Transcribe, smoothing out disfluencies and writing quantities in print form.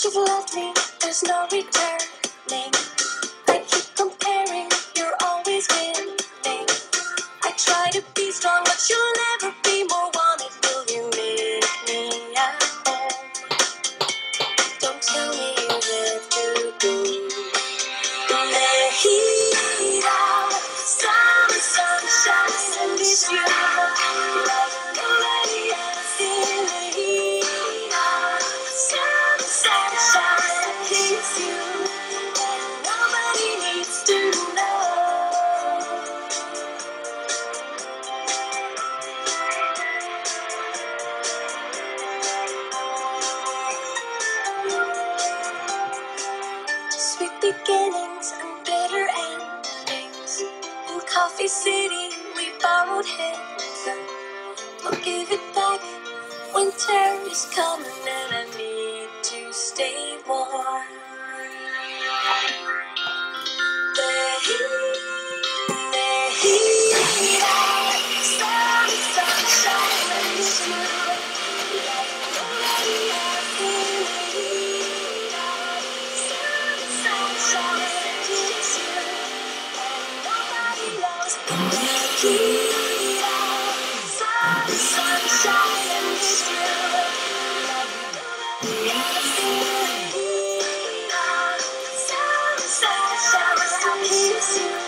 You've left me, there's no returning. I keep comparing, you're always winning. I try to be strong, but you'll never be more wanted. Will you make me at home? Don't tell me you have to go. The heat out, summer sunshine, and it's you. Nobody else in the heat out, summer sunshine, and it's you. And nobody needs to know. Sweet beginnings and bitter endings. In Coffee City, we borrowed hands. We'll give it back. Winter is coming and I need to stay warm. The heat out, sunshine, and it's you. Nobody else in the heat out, sunshine, and it's you. And nobody knows the heat out, sunshine, and it's you. Nobody else in the heat out, sunshine, and it's you.